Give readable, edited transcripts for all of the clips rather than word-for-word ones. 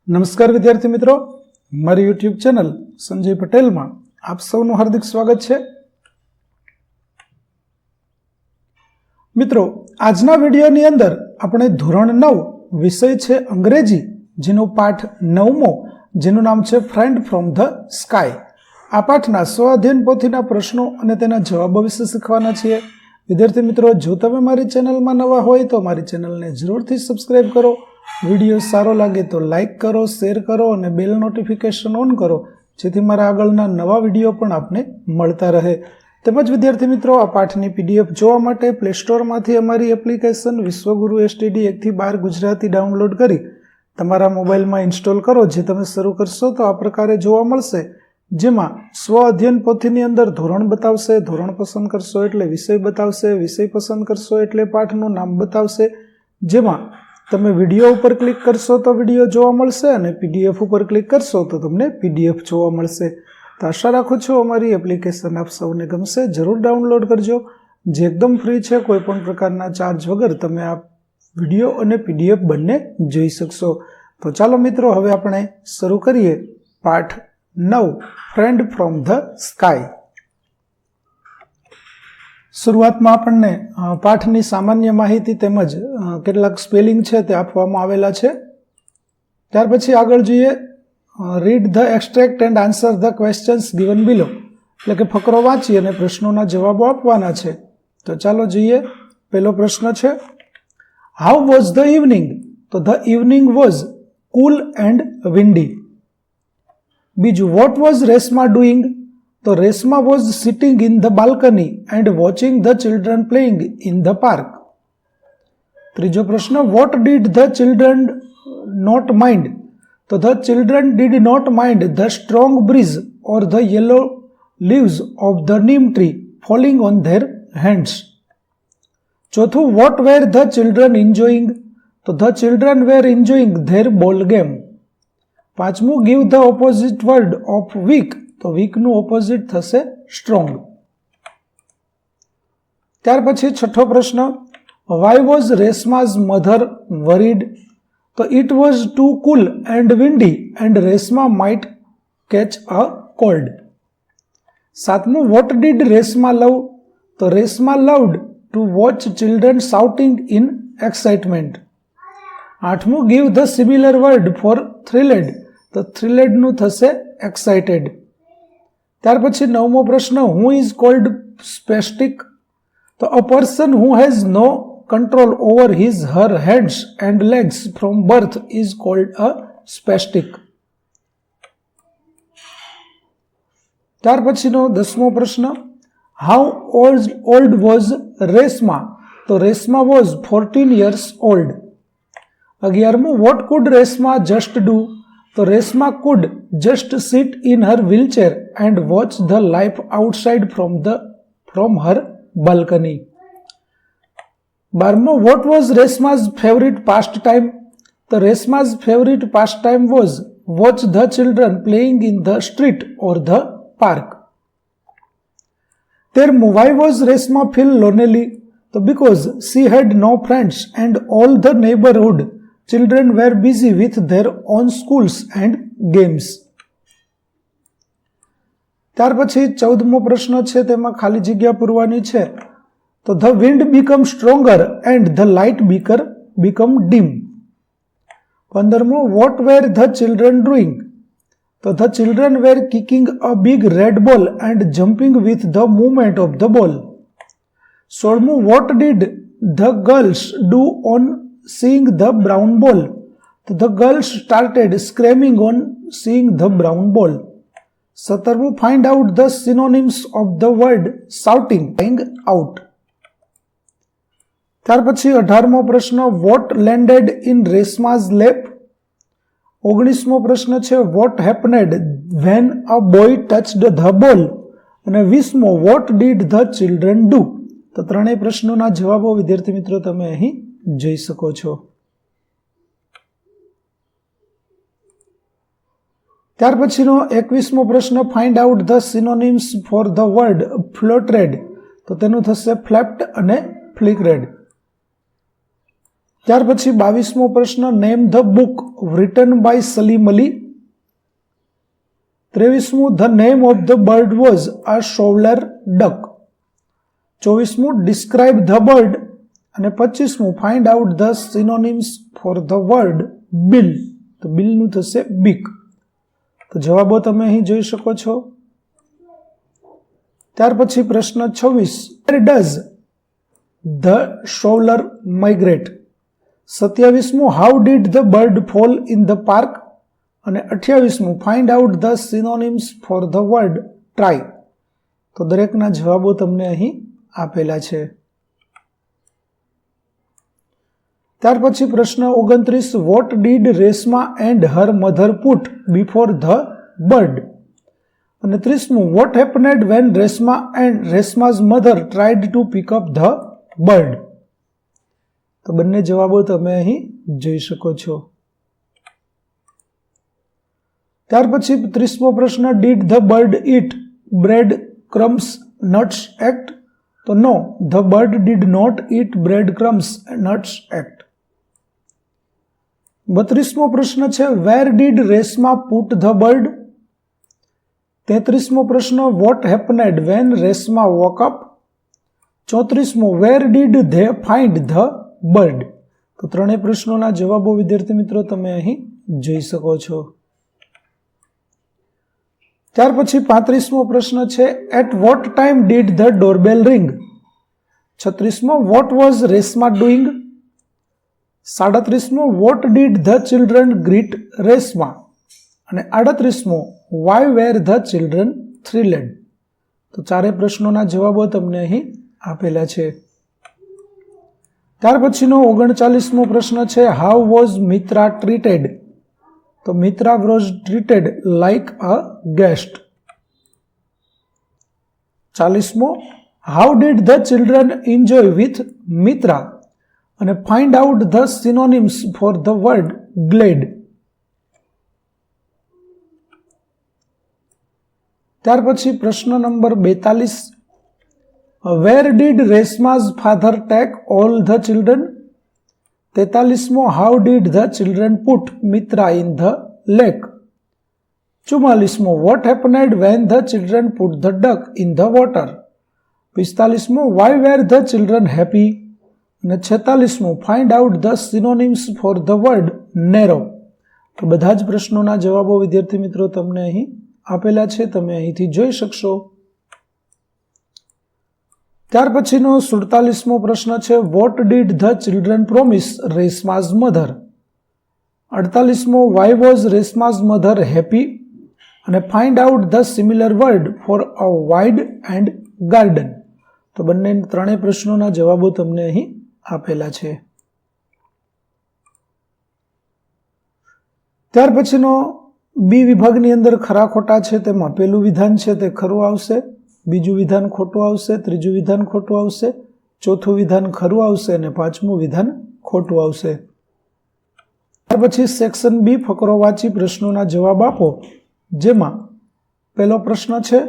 નમસ્કાર વિદ્યાર્થી મિત્રો, મારી યુટ્યુબ ચેનલ સંજય પટેલમાં આપ સૌનું હાર્દિક સ્વાગત છે. મિત્રો, આજના વિડીયોની અંદર આપણે ધોરણ 9 વિષય છે અંગ્રેજી, જેનો પાઠ 9મો, જેનું નામ છે ફ્રેન્ડ ફ્રોમ ધ સ્કાય. આ પાઠના સ્વઅધ્યયન પોથીના પ્રશ્નો અને તેના જવાબો વિશે શીખવાના છીએ. વિદ્યાર્થી મિત્રો, જો તમે મારી ચેનલમાં નવા હોય તો મારી ચેનલને જરૂરથી સબસ્ક્રાઇબ કરો. વિડીયો સારો લાગે તો લાઇક કરો, શેર કરો અને બેલ નોટિફિકેશન ઓન કરો, જેથી મારા આગળના નવા વિડીયો પણ આપને મળતા રહે. તેમજ વિદ્યાર્થી મિત્રો, આ પાઠની પીડીએફ જોવા માટે પ્લે સ્ટોરમાંથી અમારી એપ્લિકેશન વિશ્વગુરુ એસટીડી 1 થી 12 ગુજરાતી ડાઉનલોડ કરી તમારા મોબાઈલમાં ઇન્સ્ટોલ કરો. જે તમે શરૂ કરશો તો આ પ્રકારે જોવા મળશે, જેમાં સ્વ અધ્યયન પોથીની અંદર ધોરણ બતાવશે, ધોરણ પસંદ કરશો એટલે વિષય બતાવશે, વિષય પસંદ કરશો એટલે પાઠનું નામ બતાવશે. જેમાં તમે વિડીયો ઉપર ક્લિક કરશો તો વિડીયો જોવા મળશે અને પીડીએફ ઉપર ક્લિક કરશો તો તમને પીડીએફ જોવા મળશે. તો આશા રાખું છું અમારી એપ્લિકેશન આપ સૌને ગમશે. જરૂર ડાઉનલોડ કરજો, જે એકદમ ફ્રી છે. કોઈ પણ પ્રકારના ચાર્જ વગર તમે આ વિડીયો અને પીડીએફ બંને જોઈ શકશો. તો ચાલો મિત્રો, હવે આપણે શરૂ કરીએ પાઠ 9 ફ્રેન્ડ ફ્રોમ ધ સ્કાય. શરૂઆતમાં આપણને પાઠની સામાન્ય માહિતી તેમજ કેટલાક સ્પેલિંગ છે તે આપવામાં આવેલા છે. ત્યાર પછી આગળ જોઈએ, read the extract and answer the questions given બિલો, એટલે કે ફકરો વાંચી અને પ્રશ્નોના જવાબો આપવાના છે. તો ચાલો જોઈએ. પહેલો પ્રશ્ન છે, હાઉ વોઝ ધ ઇવનિંગ? તો the evening was cool and windy. બીજું, વોટ વોઝ રેશમા ડુઈંગ? તો Reshma was sitting in the balcony and watching the children playing in the park. ત્રીજો પ્રશ્ન, what did the children not mind? તો the children did not mind the strong breeze or the yellow leaves of the neem tree falling on their hands. ચોથું, what were the children enjoying? તો the children were enjoying their ball game. પાંચમું, give the opposite word of weak? તો વીકનું opposite થશે strong. ત્યાર પછી છઠ્ઠો પ્રશ્ન, why was Reshma's mother worried? તો it was too cool and windy and Reshma might catch a cold. સાતમું, વોટ ડીડ રેશમા લવ? તો Reshma loved to watch children shouting in excitement. આઠમું, give the similar word for thrilled? તો થ્રિલેડનું થશે excited. ત્યાર પછી નવમો પ્રશ્ન, હુ ઇઝ કોલ્ડ સ્પેસ્ટિક? તો a person who has no control over his her hands and legs from birth is called a spastic. ત્યાર પછીનો 10મો પ્રશ્ન, હાઉ ઓલ્ડ વોઝ રેશમા? તો રેશમા વોઝ 14 years old. 11મું, what could Reshma just do? તો Reshma could just sit in her wheelchair and watch the life outside from her balcony. 12મું, what was Reshma's favourite pastime? તો Reshma's favourite past time was watch the children playing in the street or the park. 13મું, why was Reshma feel lonely? તો because she had no friends and all the neighbourhood children were busy with their own schools and games. ત્યાર પછી 14મો પ્રશ્ન છે, તેમાં ખાલી જગ્યા પૂરવાની છે. તો the wind become stronger and the light become dim. 15મો, what were the children doing? તો the children were kicking a big red ball and jumping with the movement of the ball. 16મું, what did the girls do on seeing the brown ball? So the girls started screaming on seeing the brown ball. 17મું, find out the synonyms of the word shouting, crying out. ત્યાર પછી 18મો પ્રશ્ન, what landed in Reshma's lap? 19મો પ્રશ્ન છે, what happened when a boy touched the ball? અને 20મો, what did the children do? તો ત્રણેય પ્રશ્નોના જવાબો વિદ્યાર્થી મિત્રો તમે અહીં જોઈ શકો છો. ત્યાર પછીનો 21મો પ્રશ્ન, find out the synonyms for the word float red? તો તેનું થશે ફ્લેપ્ટ અને ફ્લિક રેડ. ત્યાર પછી 22મો પ્રશ્ન, name the book written by Salim Ali. 23મું, the name of the bird was a shoveler duck. 24મું, ડિસ્ક્રાઇબ ધ બર્ડ. અને 25મું, find out the synonyms for the word bill. તો બિલનું થશે બીક. તો જવાબો તમે અહીં જોઈ શકો છો. ત્યાર પછી પ્રશ્ન 26, where does the shoveler migrate. 27મું, how did the bird fall in the park. અને 28મું, find out the synonyms for the word try. તો દરેકના જવાબો તમને અહીં આપેલા છે. ત્યાર પછી પ્રશ્ન 29, what did Reshma and her mother put before the bird. અને 30મું, what happened when Reshma and Reshma's mother tried to pick up the bird. તો બંને જવાબો તમે અહીં જોઈ શકો છો. ત્યાર પછી 30મો પ્રશ્ન, did the bird eat bread crumbs nuts act. તો no, the bird did not eat bread crumbs nuts act. 32મો પ્રશ્ન છે, where did Reshma put the bird. 33મો પ્રશ્ન, what happened when Reshma woke up. 34મો, where did they find the bird. તો ત્રણેય પ્રશ્નોના જવાબો વિદ્યાર્થી મિત્રો તમે અહીં જોઈ શકો છો. ત્યાર પછી 35મો પ્રશ્ન છે, at what time did the doorbell ring. 36મો, વોટ વોઝ રેશમા ડુઈંગ. 37મો, what did the children greet Reshma. અને 38મો, why were the children thrilled. તો ચારેય પ્રશ્નોના જવાબો તમને અહીં આપેલા છે. ત્યાર પછીનો 39મો પ્રશ્ન છે, હાઉ વોઝ મિત્રા ટ્રીટેડ. તો Mitra was treated like a guest. 40મો, how did the children enjoy with Mitra. અને find out the synonyms for the word glad. ત્યાર પછી પ્રશ્ન number 42, where did Reshma's father take all the children. 43મો, how did the children put Mitra in the lake. 44મો, what happened when the children put the duck in the water. 45મો, why were the children happy. અને 46મો, find out the synonyms for the word narrow. તો બધા જ પ્રશ્નોના જવાબો વિદ્યાર્થી મિત્રો તમને અહીં આપેલા છે, તમે અહીંથી જોઈ શકશો. ત્યાર પછીનો 47મો પ્રશ્ન છે, what did the children promise Reshma's mother. 48મો, why was Reshma's mother happy. અને find out the similar word for a wide and garden. તો બંને ત્રણેય પ્રશ્નોના જવાબો તમને અહીં આપેલા છે. ત્યાર પછીનો બી વિભાગની અંદર ખરા ખોટા છે, તેમાં પહેલું વિધાન છે તે ખરું આવશે, બીજું વિધાન ખોટું આવશે, ત્રીજું વિધાન ખોટું આવશે, ચોથું વિધાન ખરું આવશે અને પાંચમું વિધાન ખોટું આવશે. ત્યાર પછી સેક્શન બી, ફકરો વાંચી પ્રશ્નોના જવાબ આપો. જેમાં પહેલો પ્રશ્ન છે,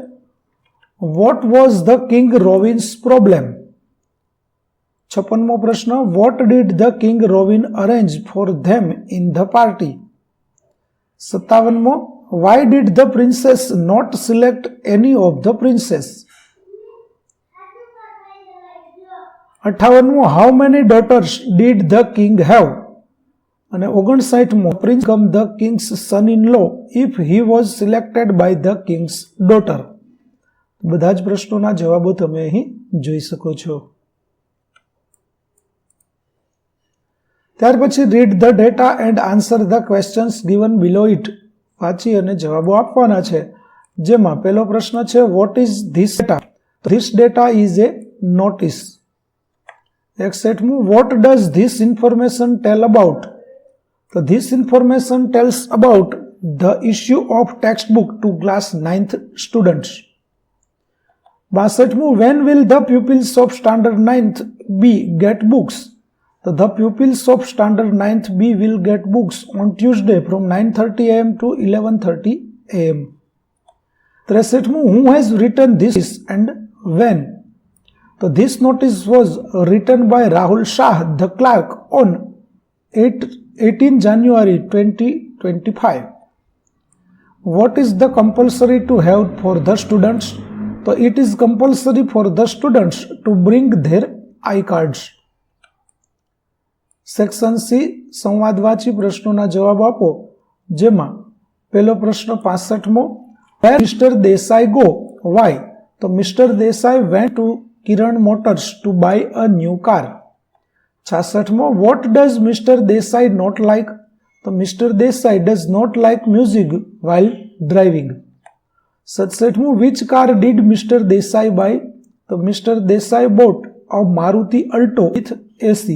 what was the king Rovin's problem. 56મો પ્રશ્ન, what did the king Rovin arrange for them in the party. 57મો, why did the princess not select any of the princes. 58મો, how many daughters did the king have. અને 59મો, prince come the king's son in law if he was selected by the king's daughter. બધા જ પ્રશ્નોના જવાબો તમે અહીં જોઈ શકો છો. ત્યાર પછી read the data and answer the questions given below it. વાંચી અને જવાબો આપવાના છે. જેમાં પહેલો પ્રશ્ન છે, what is this data. This data is a notice. 61મું, what does this information tell about. તો this information tells about the issue of text book to class 9th students. 62મું, when will the pupils of standard 9th be get books. So the pupils of standard 9th B will get books on Tuesday from 9:30 am to 11:30 am. 63mું, who has written this and when. So this notice was written by Rahul Shah, the clerk, on 18 January 2025. What is the compulsory to have for the students? So it is compulsory for the students to bring their I-cards. Section C સંવાદવાચી પ્રશ્નોના જવાબ આપો, જેમાં પહેલો પ્રશ્ન 65મો, Where Mr. Desai go? Why? તો Mr. Desai went to Kiran Motors to buy a new car. 66મો, What does Mr. Desai not like? તો Mr. Desai does not like music while driving. 67મો, Which car did Mr. Desai buy? તો Mr. Desai bought a Maruti Alto with AC.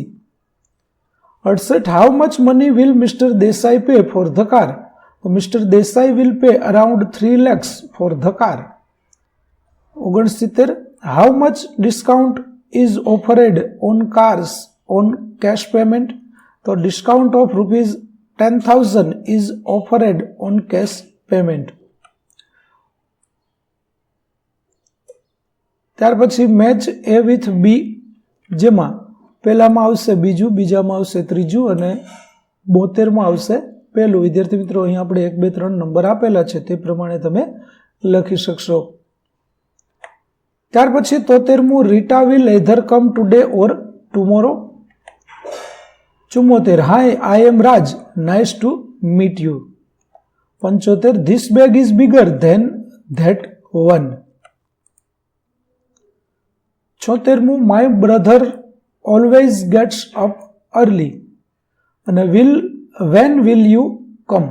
68, How much money will Mr. Desai pay for the car? So Mr. Desai will pay around 3 lakhs for the car. 69, How much discount is offered on cars on cash payment? So discount of rupees 10,000 is offered on cash payment. ત્યાર પછી match A with B, જેમાં પહેલામાં આવશે બીજું, બીજામાં આવશે ત્રીજું અને 72માં આવશે પહેલું. વિદ્યાર્થી મિત્રો, અહીં આપણે 1, 2, 3 નંબર આપેલા છે તે પ્રમાણે તમે લખી શકશો. ત્યાર પછી 73મું, Rita will either come today or tomorrow. 74, hi I am Raj, nice to meet you. 75, this bag is bigger than that one. 76મું, my brother always gets up early. અને when will you come?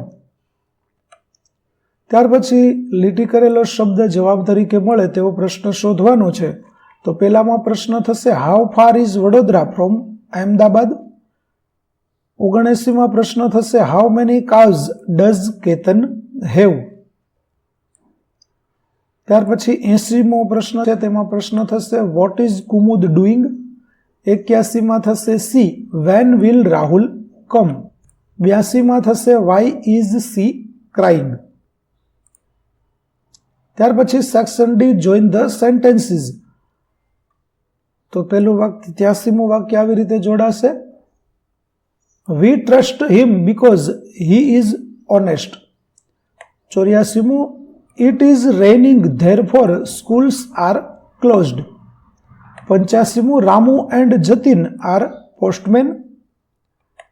ત્યાર પછી લીટી કરેલો શબ્દ જવાબ તરીકે મળે તેવો પ્રશ્ન શોધવાનો છે. તો પહેલામાં પ્રશ્ન થશે, how far is Vadodara from Ahmedabad. 79માં પ્રશ્ન થશે, how many cows does Ketan have. ત્યાર પછી 80મો પ્રશ્ન છે, તેમાં પ્રશ્ન થશે, વોટ ઇઝ કુમુદ ડુઈંગ. 81માં થશે, see when will Rahul come. 82માં થશે, વાય ઇઝ સી ક્રાઇંગ. ત્યાર પછી section D, join the sentences. તો પહેલું વાક્ય 83મું વાક્ય આવી રીતે જોડાશે, we trust him because he is honest. 84મું, it is રેઇનિંગ therefore schools are closed. 85મું, Ramu and Jatin are postmen.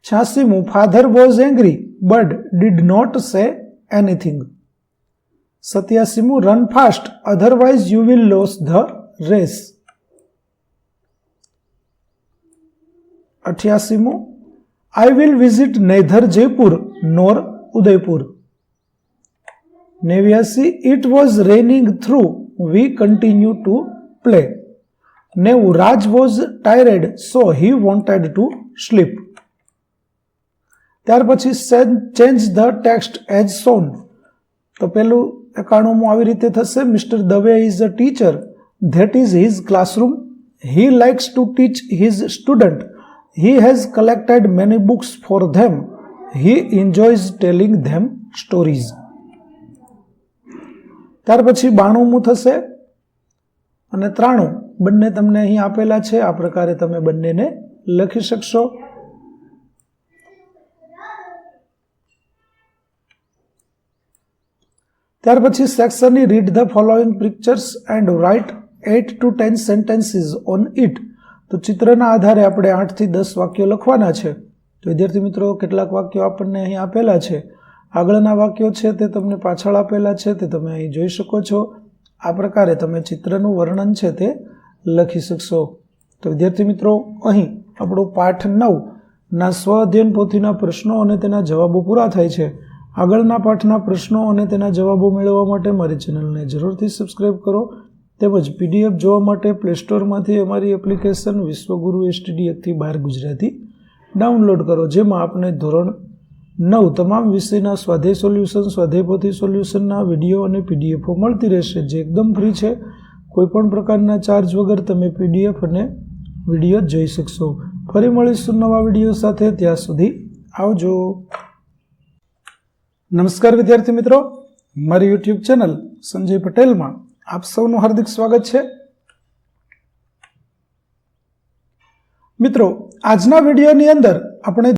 86મું, father was angry but did not say anything. 87મું, run fast otherwise you will lose the race. 88મું, I will visit neither Jaipur nor Udaipur. 89, it was raining though we continue to play. 90, Raj was tired so he wanted to sleep. ત્યાર પછી change the text as shown. તો પેલું 91મું આવી રીતે થશે, mister Dave is a teacher that is his classroom. He likes to teach his student. He has collected many books for them. He એન્જોયઝ telling them stories. ત્યાર પછી 92મું થશે અને 93 બંને તમને અહીં આપેલા છે. આ પ્રકારે તમે બંનેને લખી શકશો. ત્યાર પછી સેક્શનની read the following pictures and write 8 to 10 sentences on it. તો ચિત્રના આધારે આપણે 8 થી 10 વાક્યો લખવાના છે. તો વિદ્યાર્થી મિત્રો, કેટલાક વાક્યો આપણને અહીં આપેલા છે. આગળના વાક્યો છે તે તમને પાછળ આપેલા છે, તે તમે અહીં જોઈ શકો છો. આ પ્રકારે તમે ચિત્રનું વર્ણન છે તે લખી શકશો. તો વિદ્યાર્થી મિત્રો, અહીં આપણો પાઠ 9 ના સ્વ અધ્યયન પોથીના પ્રશ્નો અને તેના જવાબો પૂરા થાય છે. આગળના પાઠના પ્રશ્નો અને તેના જવાબો મેળવવા માટે મારી ચેનલને જરૂરથી સબસ્ક્રાઇબ કરો. તેમજ પીડીએફ જોવા માટે પ્લે સ્ટોરમાંથી અમારી એપ્લિકેશન વિશ્વગુરુ એસટીડી 1 થી 12 ગુજરાતી ડાઉનલોડ કરો, જેમાં આપણે ધોરણ 9 તમામ વિષયના સ્વાધ્યાય સોલ્યુશન, સ્વાધ્યાય પોથી સોલ્યુશનના વિડીયો અને પીડીએફો મળતી રહેશે, જે એકદમ ફ્રી છે. કોઈપણ પ્રકારના ચાર્જ વગર તમે પીડીએફ અને વિડીયો જોઈ શકશો. ફરી મળીશું નવા વિડીયો સાથે. ત્યાં સુધી આવજો. નમસ્કાર વિદ્યાર્થી મિત્રો, મારી યુટ્યુબ ચેનલ સંજય પટેલમાં આપ સૌનું હાર્દિક સ્વાગત છે. મિત્રો, આજના વિડીયોની અંદર આપણે